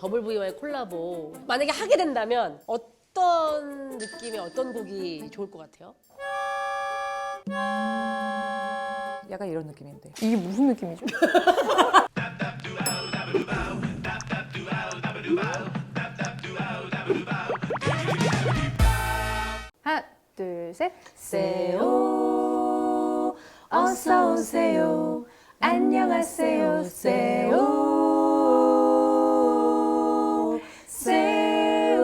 더블V와의 콜라보 만약에 하게 된다면 어떤 느낌의 어떤 곡이 좋을 것 같아요? 약간 이런 느낌인데. 이게 무슨 느낌이죠? 하나, 둘, 셋. 세요. 어서 오세요. 안녕하세요. 세요. 세요.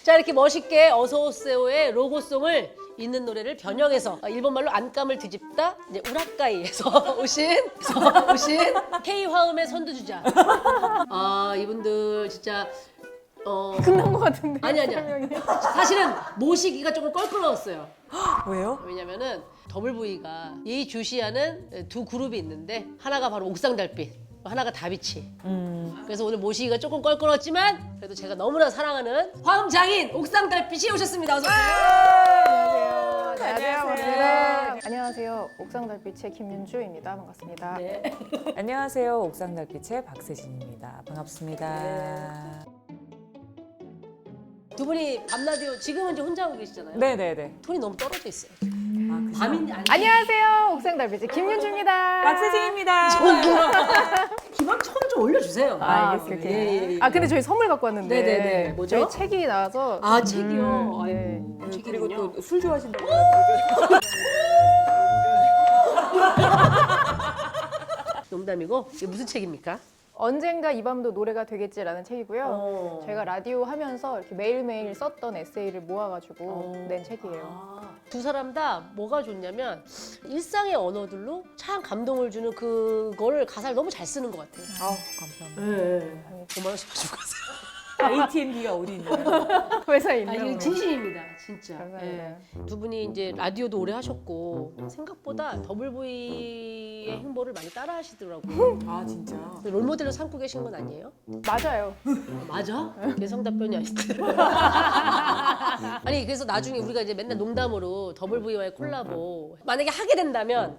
자, 이렇게 멋있게 어서오세요의 로고송을 있는 노래를 변형해서 일본말로 안감을 뒤집다 이제 우라카이에서 오신 K-화음의 선두주자. 아, 이분들 진짜 끝난 것 같은데. 아니야. 설명이. 사실은 모시기가 조금 껄끄러웠어요. 왜요? 왜냐면은 더블V가 이 주시하는 두 그룹이 있는데 하나가 바로 옥상달빛, 하나가 다비치. 그래서 오늘 모시기가 조금 껄끄러웠지만 그래도 제가 너무나 사랑하는 화음장인 옥상달빛이 오셨습니다. 어서 오세요. 안녕하세요. 반갑습니다. 안녕하세요. 옥상달빛의 김윤주입니다. 반갑습니다. 네. 안녕하세요. 옥상달빛의 박세진입니다. 반갑습니다. 두 분이 밤라디오 지금은 이제 혼자 하고 계시잖아요. 네네네. 톤이 너무 떨어져 있어요. 아, 그죠? 밤인지 아닌지. 안녕하세요. 옥상달빛의 김윤주입니다. 박세진입니다. 기본 처음 좀 올려주세요. 알겠습니다. 예. 아 근데 저희 선물 갖고 왔는데. 네네네. 뭐죠? 저희 책이 나와서. 아, 책이요. 네. 아이고, 그리고 책이군요. 또 술 좋아하신다고. 농담이고 이게 무슨 책입니까? 언젠가 이 밤도 노래가 되겠지라는 책이고요. 어. 저희가 라디오 하면서 이렇게 매일매일 썼던 에세이를 모아가지고 낸 책이에요. 아, 두 사람 다 뭐가 좋냐면 일상의 언어들로 참 감동을 주는 그거를 가사를 너무 잘 쓰는 것 같아요. 아우, 감사합니다. 네. 5만 원씩 가지고 가세요. ATM기가 어디 있나요? 회사에 아, 있는 이게 진심입니다, 진짜. 감사합니다. 예. 두 분이 이제 라디오도 오래 하셨고 생각보다 더블V의 행보를 많이 따라하시더라고요. 아, 진짜. 롤모델로 삼고 계신 건 아니에요? 맞아요. 맞아? 개성 답변이 아닌데. 아니 그래서 나중에 우리가 이제 맨날 농담으로 더블V와의 콜라보 만약에 하게 된다면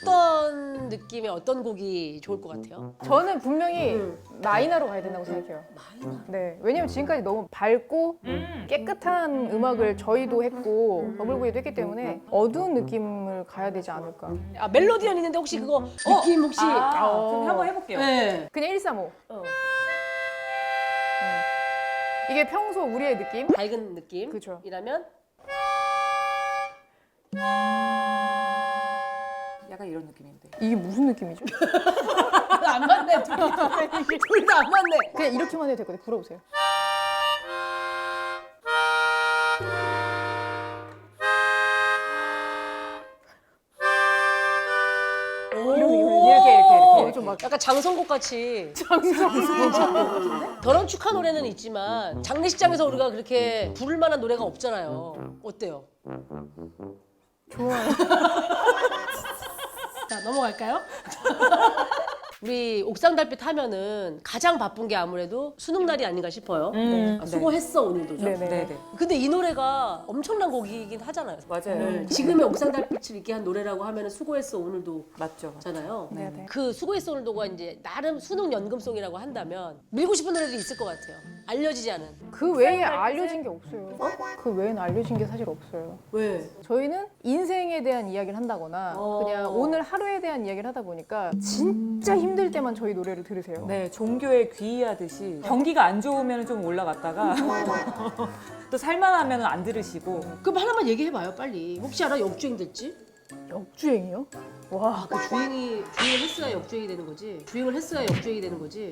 어떤 느낌의 어떤 곡이 좋을 것 같아요? 저는 분명히 마이너로 가야 된다고 생각해요. 마이너. 네, 왜냐면 지금까지 너무 밝고 깨끗한 음악을 저희도 했고 더블브이도 했기 때문에 어두운 느낌을 가야 되지 않을까. 아 멜로디언 있는데 혹시 그거 느낌 혹시? 아, 그럼 한번 해볼게요. 네. 그냥 135. 어. 이게 평소 우리의 느낌? 밝은 느낌. 그쵸. 이라면 약간 이런 느낌인데. 이게 무슨 느낌이죠? 안 맞네. 둘이 다 안 맞네. 그냥 이렇게만 해도 되거든요. 불어보세요. 이렇게. 좀 막 약간 장성곡 같이. 결혼 축하 노래는 있지만 장례식장에서 우리가 그렇게 부를 만한 노래가 없잖아요. 어때요? 좋아요. 자 넘어갈까요? 우리 옥상달빛 하면은 가장 바쁜 게 아무래도 수능 날이 아닌가 싶어요. 아, 수고했어 오늘도죠. 네네. 네네. 근데 이 노래가 엄청난 곡이긴 하잖아요. 맞아요. 지금의 옥상달빛을 있게 한 노래라고 하면은 수고했어 오늘도 맞죠. 잖아요. 네네. 그 수고했어 오늘도가 이제 나름 수능 연금송이라고 한다면 밀고 싶은 노래도 있을 것 같아요. 알려지지 않은. 그 외에 알려진 게 없어요. 그 외에는 알려진 게 사실 없어요. 왜? 저희는 인생에 대한 이야기를 한다거나 그냥 오늘 하루에 대한 이야기를 하다 보니까 진짜 힘들 때만 저희 노래를 들으세요. 네, 종교에 귀의하듯이 경기가 안 좋으면 좀 올라갔다가 또 살만하면 안 들으시고. 그럼 하나만 얘기해봐요 빨리. 혹시 알아 역주행 될지? 역주행이요? 와, 그 주행을 했어야 역주행이 되는 거지. 주행을 했어야 역주행이 되는 거지.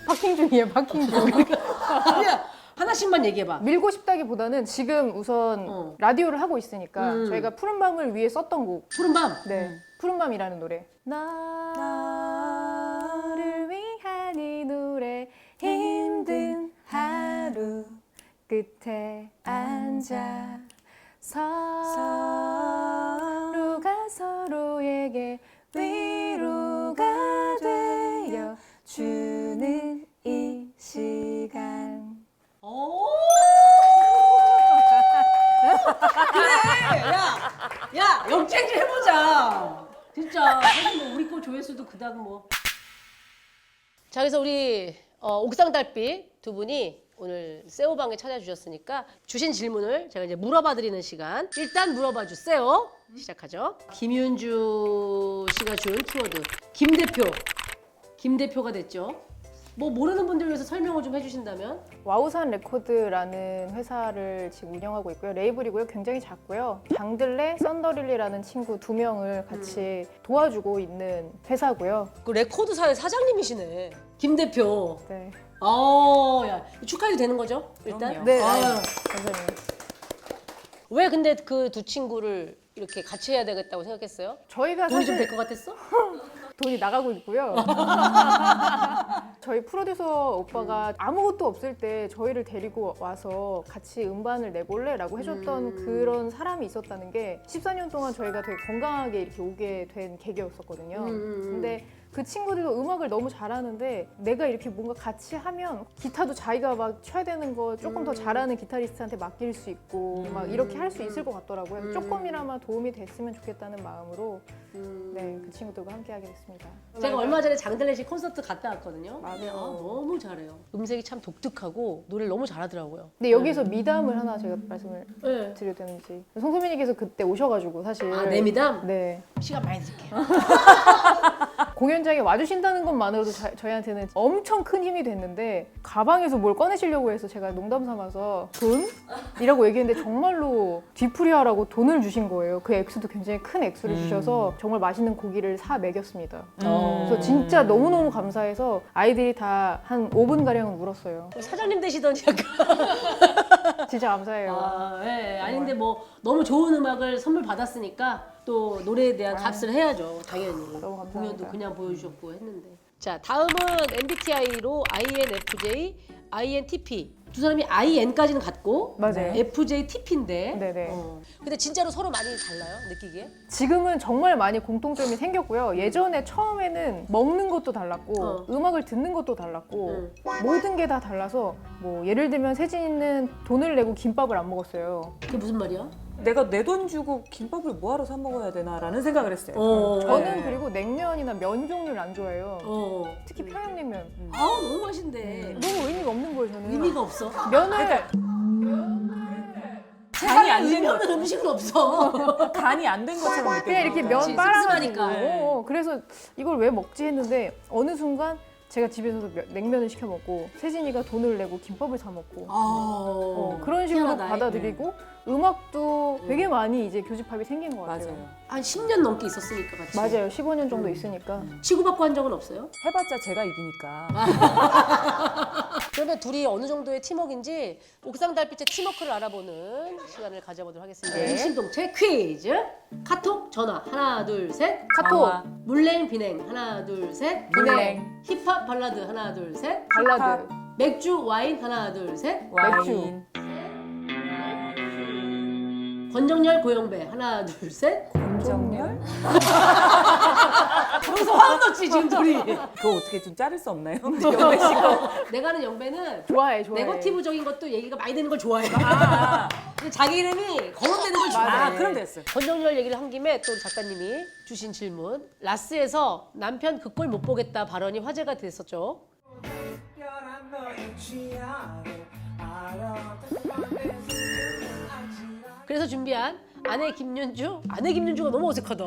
파킹 중이에요, 파킹 중. 아니야 하나씩만 얘기해봐. 밀고 싶다기보다는 지금 우선 라디오를 하고 있으니까 저희가 푸른밤을 위해 썼던 곡. 푸른밤. 네, 푸른밤이라는 노래. 나를 위한 이 노래 힘든 하루 끝에 앉아 서로가 서로에게 위로가 되어 주는 이 시간. 오. 그래. 야 역주행 좀 해보자. 진짜 사실 뭐 우리 거 조회수도 그닥 뭐 자, 그래서 우리 옥상 달빛 두 분이 오늘 세오방에 찾아주셨으니까 주신 질문을 제가 이제 물어봐 드리는 시간. 일단 물어봐 주세요. 시작하죠. 김윤주 씨가 준 키워드 김 대표가 됐죠. 뭐 모르는 분들 위해서 설명을 좀 해주신다면? 와우산 레코드라는 회사를 지금 운영하고 있고요. 레이블이고요. 굉장히 작고요. 장들레, 썬더릴리라는 친구 2명을 같이 도와주고 있는 회사고요. 그 레코드사의 사장님이시네. 김 대표. 네. 야, 축하해도 되는 거죠? 일단? 그럼요. 네, 아유. 감사합니다. 왜 근데 그 두 친구를 이렇게 같이 해야 되겠다고 생각했어요? 저희가 돈이 좀 사실 될 것 같았어? 돈이 나가고 있고요. 저희 프로듀서 오빠가 아무것도 없을 때 저희를 데리고 와서 같이 음반을 내볼래라고 해줬던 그런 사람이 있었다는 게 14년 동안 저희가 되게 건강하게 이렇게 오게 된 계기였었거든요. 근데 그 친구들도 음악을 너무 잘하는데 내가 이렇게 뭔가 같이 하면 기타도 자기가 막 쳐야 되는 거 조금 더 잘하는 기타리스트한테 맡길 수 있고 막 이렇게 할 수 있을 것 같더라고요. 조금이나마 도움이 됐으면 좋겠다는 마음으로 네, 그 친구들과 함께 하게 됐습니다. 제가 얼마 전에 장들레씨 콘서트 갔다 왔거든요. 맞아요. 너무 잘해요. 음색이 참 독특하고 노래를 너무 잘하더라고요. 근데 여기서 미담을 하나 제가 말씀을 네. 드려도 되는지 송소민님께서 그때 오셔가지고 사실 아, 내 미담? 네 시간 많이 드릴게요. 공연장에 와주신다는 것만으로도 저희한테는 엄청 큰 힘이 됐는데 가방에서 뭘 꺼내시려고 해서 제가 농담 삼아서 돈? 이라고 얘기했는데 정말로 뒤풀이하라고 돈을 주신 거예요. 그 액수도 굉장히 큰 액수를 주셔서 정말 맛있는 고기를 사 먹였습니다. 그래서 진짜 너무너무 감사해서 아이들이 다 한 5분가량은 울었어요. 사장님 되시던지 약간. 진짜 감사해요. 네. 아닌데 뭐 너무 좋은 음악을 선물 받았으니까 또 노래에 대한 값을 해야죠. 당연히. 너무 감사합니다. 공연도 그냥 보여주셨고 했는데. 자, 다음은 MBTI로 INFJ, INTP. 두 사람이 IN까지는 같고 맞아요. FJTP인데. 네네. 근데 진짜로 서로 많이 달라요, 느끼기에? 지금은 정말 많이 공통점이 생겼고요. 예전에 처음에는 먹는 것도 달랐고 음악을 듣는 것도 달랐고 모든 게 다 달라서 뭐 예를 들면 세진이는 돈을 내고 김밥을 안 먹었어요. 그게 무슨 말이야? 내가 내 돈 주고 김밥을 뭐하러 사 먹어야 되나라는 생각을 했어요. 저는 네. 그리고 냉면이나 면 종류를 안 좋아해요. 특히 네. 평양냉면. 너무 맛있네. 너무 의미가 없는 거예요, 저는. 의미가 없어. 면을 간이 안 된 의미 없는 음식은 없어. 간이 안 된 것처럼 느껴져요. 그냥 이렇게 면 그치, 빨아가지고 씁쓸하니까. 그래서 이걸 왜 먹지 했는데 어느 순간 제가 집에서도 냉면을 시켜 먹고 세진이가 돈을 내고 김밥을 사 먹고 그런 식으로 희한하다. 받아들이고 음악도 되게 많이 이제 교집합이 생긴 것 같아요. 맞아요. 한 10년 넘게 있었으니까 같이. 맞아요. 15년 정도 있으니까. 치고받고 한 적은 없어요? 해봤자 제가 이기니까. 그러면 둘이 어느 정도의 팀워크인지 옥상 달빛의 팀워크를 알아보는 시간을 가져보도록 하겠습니다. 네. 일심동체 퀴즈. 카톡, 전화. 하나, 둘, 셋. 카톡, 강화. 물냉, 비냉. 하나, 둘, 셋. 비냉. 힙합, 발라드. 하나, 둘, 셋. 발라드, 맥주, 와인. 하나, 둘, 셋. 와인. 권정열, 고영배. 하나, 둘, 셋. 김정열? 여기서 화음 넣지 지금 둘이. 그거 어떻게 좀 자를 수 없나요? 영배 씨가. 내가 아는 영배는 좋아해. 네거티브적인 것도 얘기가 많이 되는 걸 좋아해. 아, 근데 자기 이름이 거론되는 걸 좋아해. 아, 그럼 됐어요. 권정열 얘기를 한 김에 또 작가님이 주신 질문. 라스에서 남편 그 꼴 못 보겠다 발언이 화제가 됐었죠. 그래서 준비한 아내 김윤주가 너무 어색하다.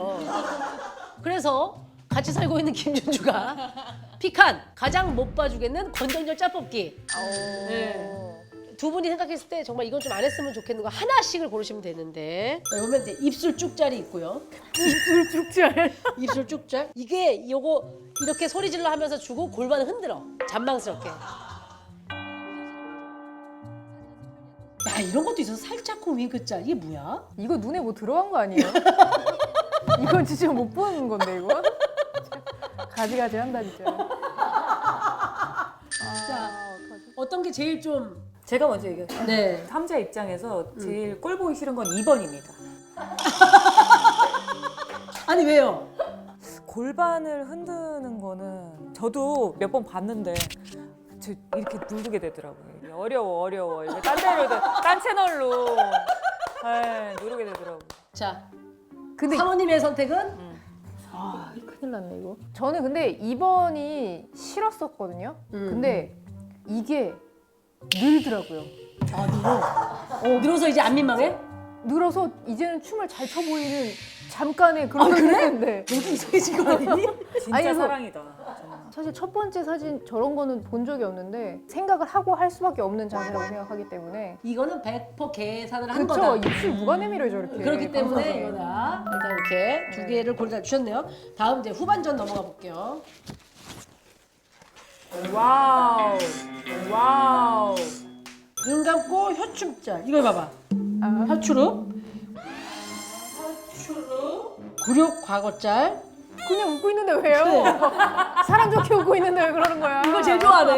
그래서 같이 살고 있는 김윤주가 픽한 가장 못 봐주겠는 권정열 짜뽑기. 네. 두 분이 생각했을 때 정말 이건 좀 안 했으면 좋겠는 거 하나씩을 고르시면 되는데 보면 이제 입술 쭉잘이 있고요. 입술 쭉잘. 입술 쭉잘. 이게 요거 이렇게 소리 질러 하면서 주고 골반을 흔들어. 잔망스럽게. 야, 이런 것도 있어서 살짝쿵 윙크짤. 이게 뭐야? 이거 눈에 뭐 들어간 거 아니에요? 이건 진짜 못 보는 건데 이거? 가지가지 한다 진짜. 자, 어떤 게 제일 좀 제가 먼저 얘기할게요. 네. 삼자 입장에서 제일 꼴 보기 싫은 건 2번입니다. 아니 왜요? 골반을 흔드는 거는 저도 몇 번 봤는데 저 이렇게 누르게 되더라고요. 이게 어려워. 이게 딴 채널로 누르게 되더라고요. 자, 근데 사모님의 선택은 아, 큰일 났네 이거. 저는 근데 2번이 싫었었거든요. 근데 이게 늘더라고요. 아, 늘어서 이제 안 민망해? 늘어서 이제는 춤을 잘 춰 보이는 잠깐의 그런 느낌인데. 너도 이상해진 거 아니니? 진짜 아니, 그래서- 사랑이다. 정말. 사실 첫 번째 사진 저런 거는 본 적이 없는데 생각을 하고 할 수밖에 없는 자세라고 생각하기 때문에. 이거는 100% 계산을 한 그쵸? 거다. 입술 누가 내밀어요 저렇게. 그렇기 때문에 방송에. 이거다. 일단 이렇게 두 개를 골라 주셨네요. 다음 이제 후반전 넘어가 볼게요. 와우. 와우. 눈 감고 혀춤짤. 이걸 봐봐. 혀추룩. 굴욕 과거짤. 그냥 웃고 있는데 왜요? 사람 좋게 웃고 있는데 왜 그러는 거야? 이거 제일 좋아하네.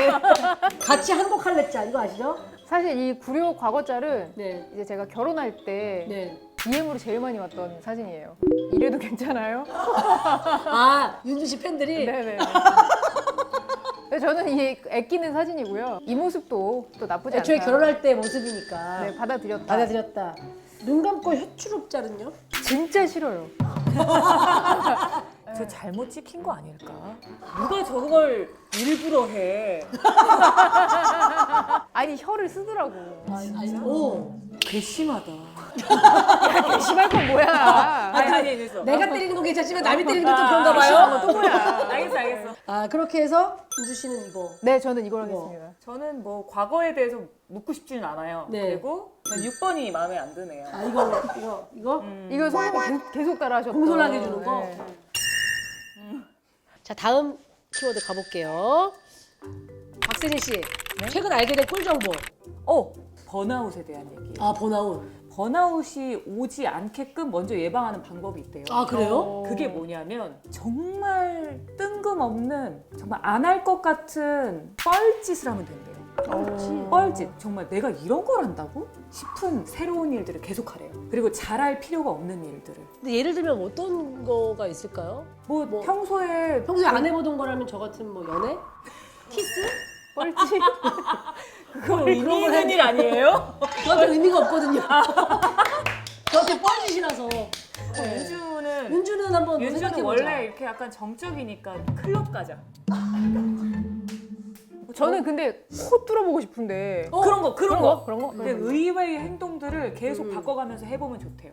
같이 한곡 할래짤. 이거 아시죠? 사실 이 구려 과거짤은 네. 이제 제가 결혼할 때 네. DM으로 제일 많이 왔던 사진이에요. 이래도 괜찮아요? 아, 윤주 씨 팬들이? 네네. 저는 이 애끼는 사진이고요. 이 모습도 또 나쁘지 않다. 애초에 결혼할 때 모습이니까. 네, 받아들였다. 받아들였다. 눈 감고 혀추룩짤은요? 진짜 싫어요. 저 잘못 찍힌 거 아닐까? 누가 저걸 일부러 해? 아니 혀를 쓰더라고. 아니, 오. 괘씸하다. 심할 건 뭐야? 아니, 그래서. 내가 때리는 건 괜찮지만 남이 때리는 건 또 그런가 아, 봐요. 또 뭐야? 알겠어. 아, 그렇게 해서 윤주 씨는 이거. 네, 저는 이걸 하겠습니다. 저는 뭐 과거에 대해서 묻고 싶지는 않아요. 네. 그리고 전 6번이 마음에 안 드네요. 아, 이거. 이거 손으로 계속 따라하셨던. 공손하게 주는 거. 네. 자, 다음 키워드 가볼게요. 박세진 씨, 최근 알게 된 꿀 정보. 번아웃에 대한 얘기. 아, 번아웃. 번아웃이 오지 않게끔 먼저 예방하는 방법이 있대요. 아, 그래요? 그게 뭐냐면 정말 뜬금없는 정말 안 할 것 같은 뻘짓을 하면 된대요. 뻘짓. 정말 내가 이런 걸 한다고? 싶은 새로운 일들을 계속 하래요. 그리고 잘할 필요가 없는 일들을. 근데 예를 들면 어떤 거가 있을까요? 뭐 평소에 안 해보던 거라면 저 같은 뭐 연애? 키스? 뻘짓. 그거 의미 있는 일 아니에요? 저한테 의미가 없거든요. 저한테 뻘짓이라서. 윤주는 윤주는 한번 윤주는 생각해보자. 원래 이렇게 약간 정적이니까 클럽 가자. 저는 근데 코 뚫어보고 싶은데. 그런 거. 그런 거? 근데 의외의 행동들을 계속 바꿔가면서 해보면 좋대요.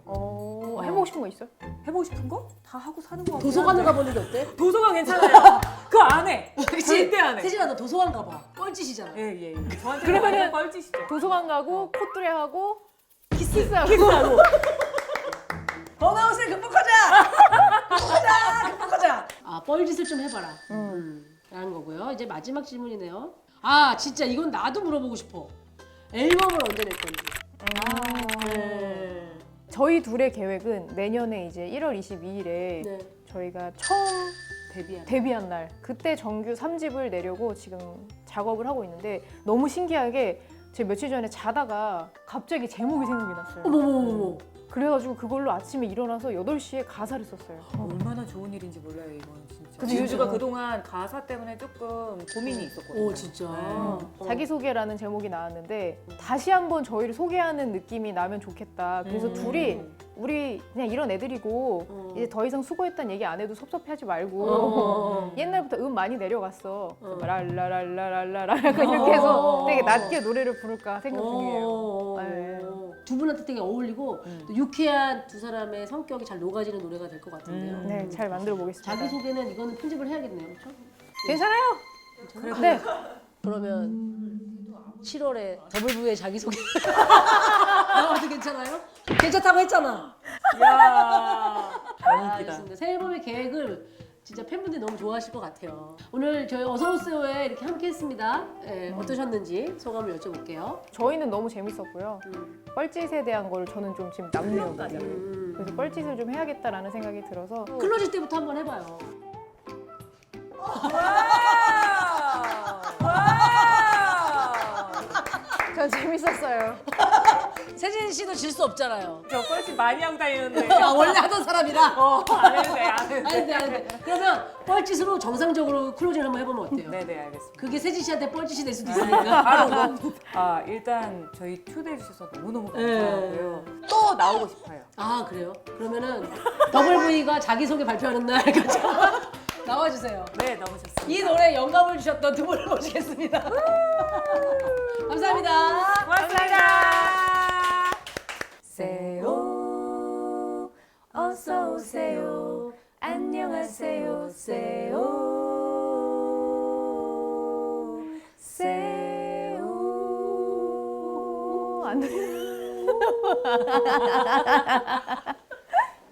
해보고 싶은 거 있어? 해보고 싶은 거? 다 하고 사는 거 같아요. 도서관을 가보는 게 어때? 도서관 괜찮아요. 그거 안 해. 그치? 절대 안 해. 세진아, 너 도서관 가봐. 뻘짓이잖아. 예. 저한테 그러면은 뻘짓이죠. 도서관 가고 콧뚜레하고 키스하고. 키스하고. 번아웃을 극복하자! 극복하자! 아, 뻘짓을 좀 해봐라. 라는 거고요. 이제 마지막 질문이네요. 아, 진짜 이건 나도 물어보고 싶어. 앨범을 언제 낼 건지. 네. 저희 둘의 계획은 내년에 이제 1월 22일에 네. 저희가 처음 데뷔한. 데뷔한 날 그때 정규 3집을 내려고 지금 작업을 하고 있는데 너무 신기하게 제가 며칠 전에 자다가 갑자기 제목이 생각이 났어요. 어머머머머. 그래가지고 그걸로 아침에 일어나서 8시에 가사를 썼어요. 얼마나 좋은 일인지 몰라요 이건 진짜. 그치, 윤주가 그치. 그동안 가사 때문에 조금 고민이 있었거든요. 오, 진짜. 자기소개라는 제목이 나왔는데 다시 한번 저희를 소개하는 느낌이 나면 좋겠다. 그래서 둘이 우리 그냥 이런 애들이고 이제 더 이상 수고했다는 얘기 안 해도 섭섭해하지 말고 옛날부터 많이 내려갔어. 랄라랄라랄라라 약간 이렇게 해서 되게 낮게 노래를 부를까 생각 중이에요. 네. 두 분한테 되게 어울리고 또 유쾌한 두 사람의 성격이 잘 녹아지는 노래가 될 것 같은데요. 네, 잘 만들어 보겠습니다. 자기소개는 이거는 편집을 해야겠네요. 그렇죠? 괜찮아요? 네. 그러면 7월에 더블브의 자기소개 나와도 괜찮아요? 괜찮다고 했잖아. 이야. 너무 웃기다. 알겠습니다. 새 앨범의 계획을 진짜 팬분들이 너무 좋아하실 것 같아요. 오늘 저희 어서오세요에 이렇게 함께 했습니다. 어떠셨는지 소감을 여쭤볼게요. 저희는 너무 재밌었고요. 뻘짓에 대한 걸 저는 좀 지금 남네요. 그래서 뻘짓을 좀 해야겠다라는 생각이 들어서 클로징 때부터 한번 해봐요. 전 재밌었어요. 세진 씨도 질 수 없잖아요. 저 뻘짓 많이 하고 다니는데. 아, 원래 하던 사람이라. 안 해도 돼, 안 해도 돼. 안 돼, 안 돼. 그러면 뻘짓으로 정상적으로 클로징 한번 해보면 어때요? 네네, 알겠습니다. 그게 세진 씨한테 뻘짓이 될 수도 있으니까. 바로 일단 저희 초대해 주셔서 너무너무 감사하고요. 또 나오고 싶어요. 아 그래요? 그러면은 더블 V가 자기소개 발표하는 날 같이 나와주세요. 네, 너무 좋습니다. 이 노래에 영감을 주셨던 두 분을 모시겠습니다. 감사합니다. 고맙습니다. 세요, 어서 오세요. 안녕하세요, 세요. 세요. 안 돼.